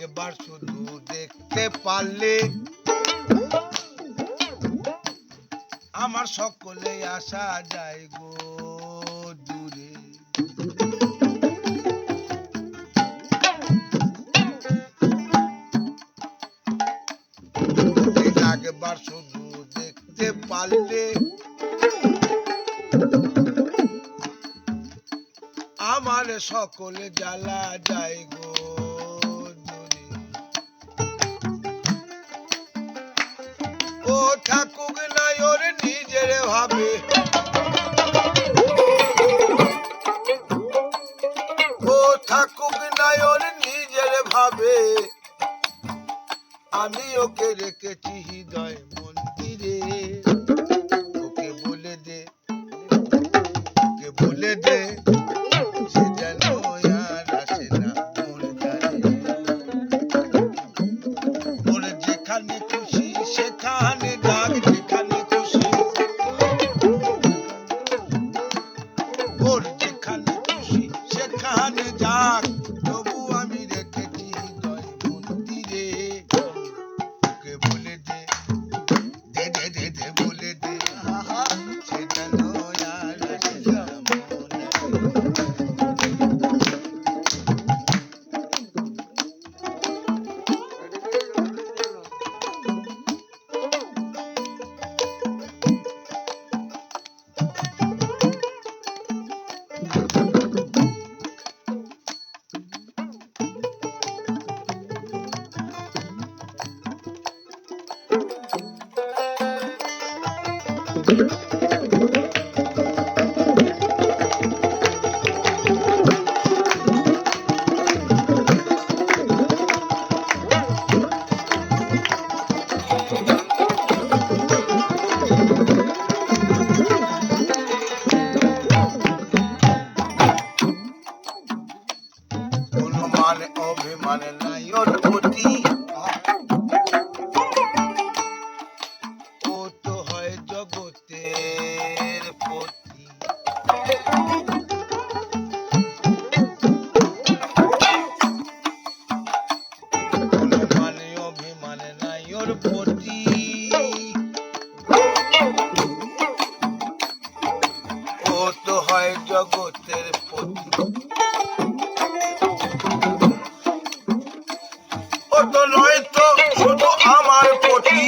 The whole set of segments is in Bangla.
একবার শুধু দেখতে পারলে আমার সকলে আসা যায় গো দূরে। একবার শুধু দেখতে পারলে আমার সকলে জ্বালা যায় গো দূরে। ও থাকুক না ওর নিজের ভাবে, ও থাকুক না ওর নিজের ভাবে, আমি ওকে রেখেছি হৃদয় মন্দিরে। ওকে বলে দে, ওকে বলে দে, সে যেন আর আসে না মোর দ্বারে। ওর যেখানে খুশি সেখানে যাক, যেখানে খুশি, ওর যেখানে খুশি সেখানে যাক, তবু আমি রেখেছি হৃদয় মন্দিরে। ওকে বলে দে, দে দে দে দে বলে দে, সে যেন আর আসে না মোর দ্বারে। কোনো মানে অভিমান নাই ওর প্রতি, ও তো হয় জগতের পতি। কোনো মানে অভিমান নাই ওর প্রতি, ও তো হয় জগতের পতি। ও তো নয় তো শুধু আমার পতি,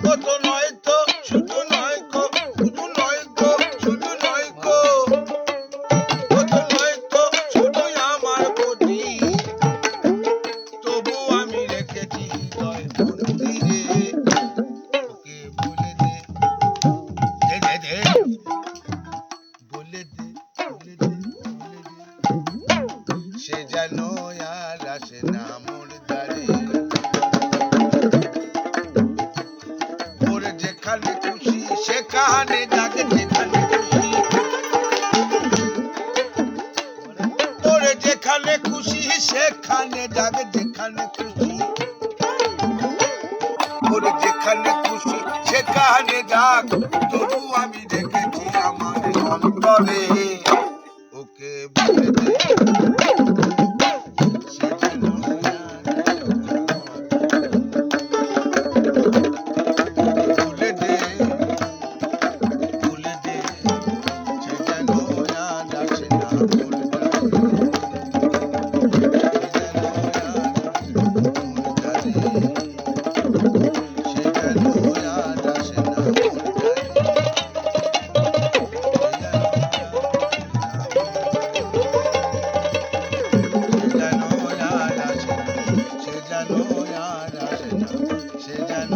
ও তো নয় তো শুধু নয় গো, শুধু নয় গো, শুধু নয় গো, ও তো নয় তো শুধু আমার পতি, তবু আমি রেখেছি হৃদয় মন্দিরে। ওকে বলে দে, দে দে দে, বলে দে, বলে দে, বলে দে, সে যেন আর আসে না মোর দ্বারে। ওর যেখানে খুশি সেখানে যাক, যেখানে খুশি, ওর যেখানে খুশি সেখানে যাক, যেখানে খুশি, ওর যেখানে খুশি সেখানে যাক, তবু আমি রেখেছি আমার অন্তরে। ওকে বলে দে, সে যেন আর বলে দে, বলে দে, সে যেন আর আসে না মোর দ্বারে। সে যেন আর আসে না মোর দ্বারে। সে যেন